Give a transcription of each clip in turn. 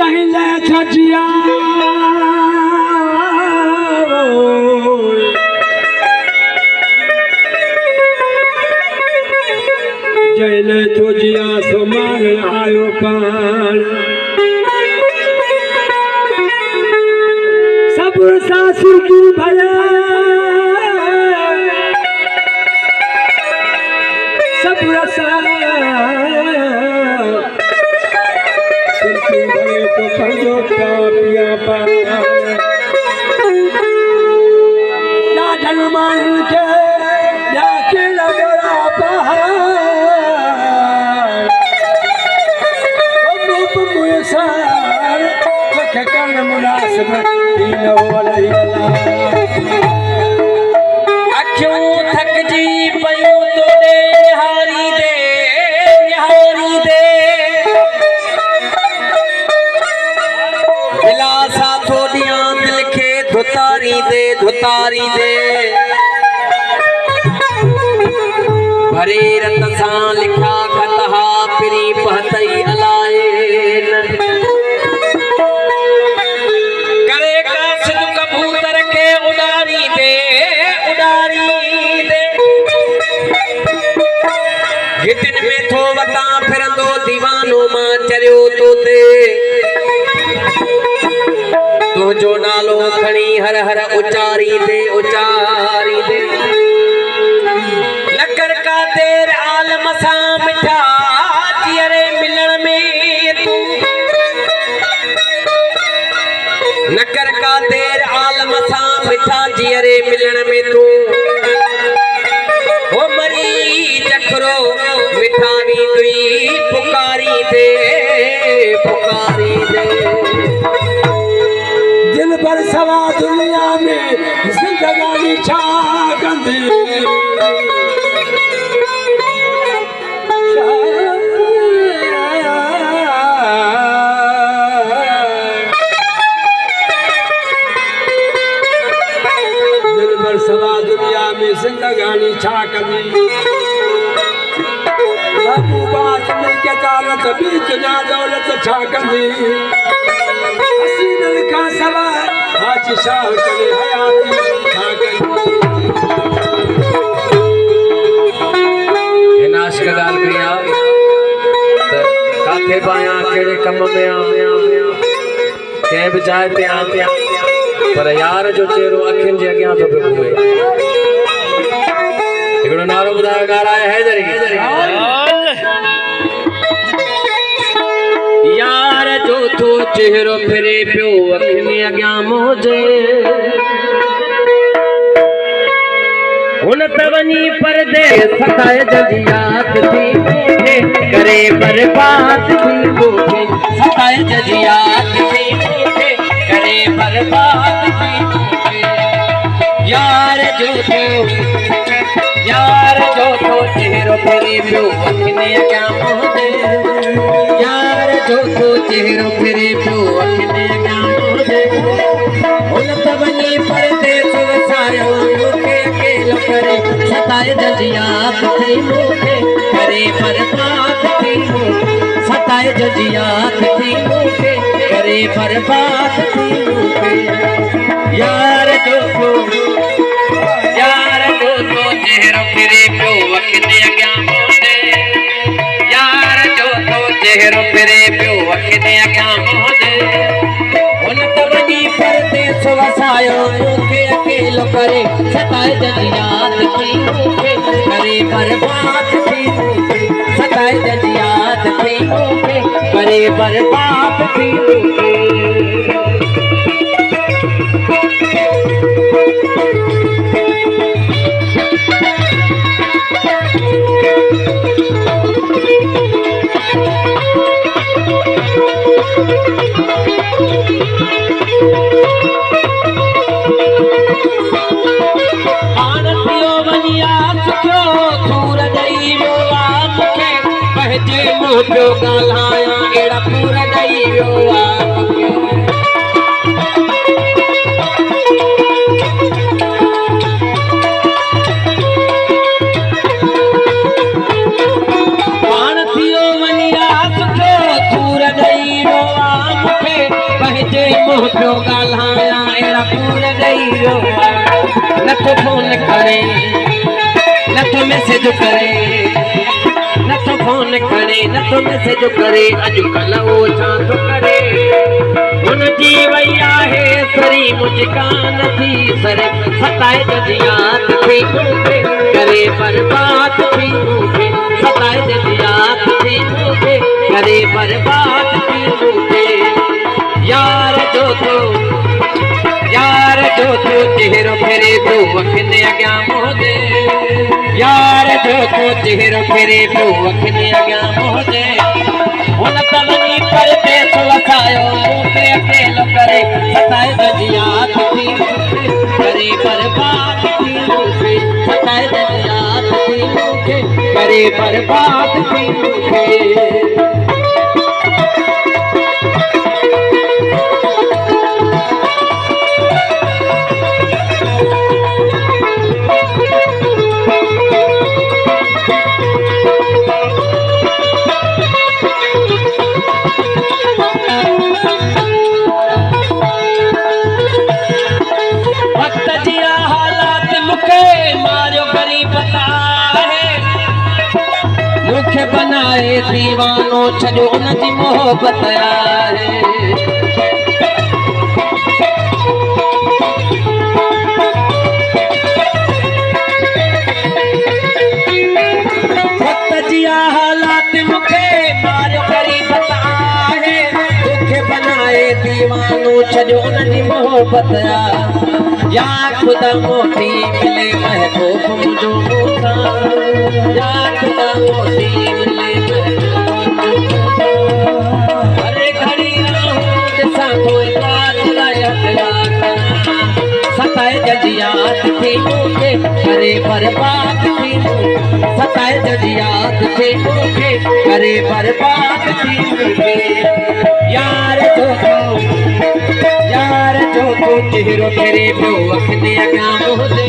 कहले छजिया जैले छजिया सो मांग आयो पान सब सासुर की भया सब रसा तो पंजो पिया पाया लाडन मान के जाके लगरा पहाड़ रूप मुसार कन मुनासिब दीनो वलैला अखियों थक जी पयूं तो निहारी दे दिलासा थोड़ियां दिल के धुतारी दे भरे रत सां लिखा खतहा पिरी पहतई अलाए करे का सिद कबूतर के उडारी दे घिटिन में थो वता फिरंदो दीवानो मां चरियो तो ते तो जो नालो खणी हर हर उचारी दे लकर का देर आलम सा मिठा जियरे मिलन में तू नकर का देर आलम सा मिठा जियरे मिलन में तू हो मरी जखरो मिठावी दुई पुकारी दे दिल पर सवा दुनिया में जिंदगानी छा कंदी दिल पर सवा दुनिया में जिंदगानी छा कंदी बाबू बात मिल के दौलत बीच ना दौलत छा कंदी हसीनन का सवा आज शाह करे हयाती छा कंदी नाश का गाल करिया काथे पाया केड़े कम में आ के बचाए ते आ पर यार जो चेहरो अखिन जे अग्यां तो घुमे एकड़ो नारो बुधायो गारा है जरी यार जो तो चेहरो फिरे पियो अखिन अग्यां मोजे हुन तवनी परदे सताए जजियात थी मुझे करे बर्बाद थी मुझे सताए जजियात थी मुझे करे बर्बाद थी मुझे यार जो तो चेहरो फिरे पियो अखिने क्या मोदे यार जो तो चेहरो फिरे पियो अखिने क्या मोदे हुन तवनी परदे सुवसायो मुखे अकेलो करे सताए जजियात थी मुखे करे बर्बाद थी मुखे सताए जजियात थी मुखे करे बर्बाद थी मुखे यार जो तो चेहरो फिरे पियो अखिने अग्यां मोदे यार जो तो चेहरो फिरे पियो अखिने अग्यां मोदे हुन तवनी परदे सुवसायो मुखे अकेलो करे सताए जजियात थी मुखे करे बर्बाद थी मुखे सताए जजियात थी मुखे करे बर्बाद थी मुखे पियो गालाया एड़ा पूरा दई वियो पाण थियो वनिया सुठो सूर दई वियो मुखे जे मुंह पियो ॻाल्हायां अहिड़ा पूर ॾेई वियो नथो फोन करे नथो मैसेज करे नथो फोन करे नथो मैसेज करे अॼुकल्ह उहो छा थो करे हुनजी वई आहे सरी मुस्कान थी सरे सताए जॾहिं याद थी मूंखे करे बर्बाद थी मूंखे सताए जॾहिं याद थी मूंखे करे बर्बाद थी मूंखे यार जो तो चेहरो फेरे पियो अखियुनि अॻियां मोह दे यार जो तो चेहरो फेरे पियो अखियुनि अॻियां मोह दे हुन त वञी परदेस वसायो मूंखे अकेलो करे सताए जॾहिं याद थी मूंखे करे बर्बाद थी मूंखे सताए जॾहिं याद थी मूंखे करे बर्बाद थी मूंखे बनाए दीवानो छो उनजी मोहब्बत आहे वक्त जिया हालात मूंखे मारियो ग़रीबत आहे मूंखे बनाए दीवानो छो उनजी मोहब्बत आहे या खुदा मोती मिले महबूब मुंहिंजो मूंसां या खुदा मोती मिले हरे घड़ी ॾिसां कोई बात सताए जॾहिं याद थी मूंखे करे बर्बाद थी सताए जॾहिं याद थी मूंखे करे बर्बाद थी मूंखे यार जो तो चेहरो फेरे पियो अखियुनि अॻियां मोह दे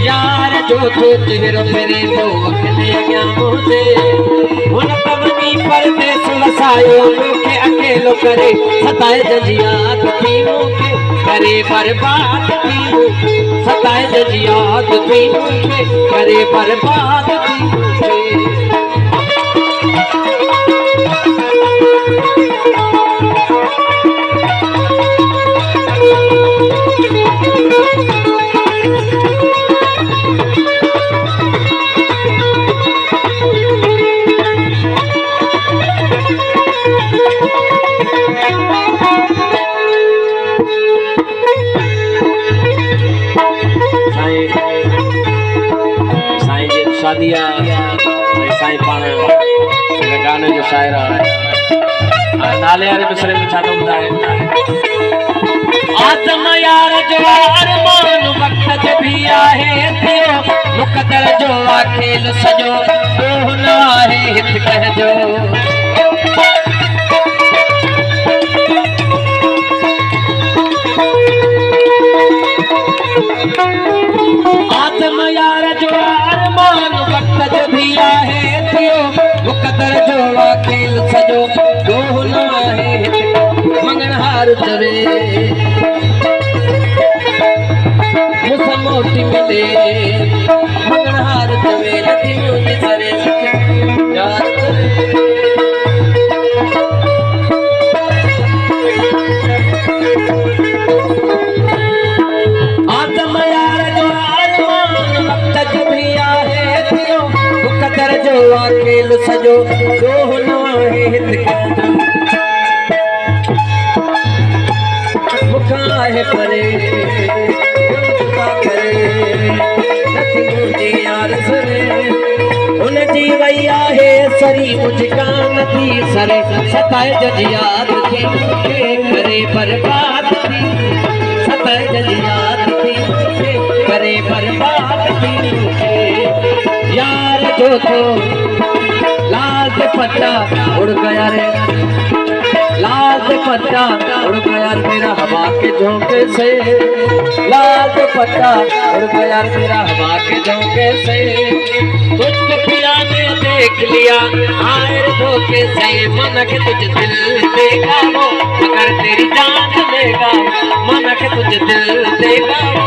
यार जो तो चेहरो फेरे पियो अखियुनि अॻियां मोह दे हुन त वञी परदेस वसायो मूंखे अकेलो करे सताए जॾहिं याद थी मूंखे करे बर्बाद थी सताए जॾहिं याद थी मूंखे करे बर्बाद थी मूंखे शादिया साईं पाण गाने जो शाइर आहे नाले वारे मिसरे में छा थो ॿुधाए आदम यार जो अरमान वक्त जो भी आहे थियो मुक़दर जो खेल सॼो को न आहे हित कहजो आदम यार जो अरमान वक्त जो भी आहे थियो मुक़दर जो खेल सॼो को न आहे मंगणहार चवे मुसा मोटी मिले मंगणहार चवे नथी मुंहिंजी सरे यार आदम यार जो अरमान वक्त जो भी आहे थियो मुक़दर जो खेल सॼो को न आहे हित मुखाए परे उनजी वई आहे सरी मुस्कान थी सरे सताए जॾहिं याद थी करे बर्बाद थी सताए जॾहिं याद थी करे बर्बाद थी यार जो तो लाल दुपट्टा उड़ गया रे लाल दुपट्टा उड़ गया मेरा हवा के झोंके से लाल दुपट्टा उड़ गया मेरा हवा के झोंके से तुझको पिया ने दे देख लिया हायर धोखे से मन के तुझे दिल देगा वो, मगर तेरी जान लेगा मन के तुझे दिल देगा वो।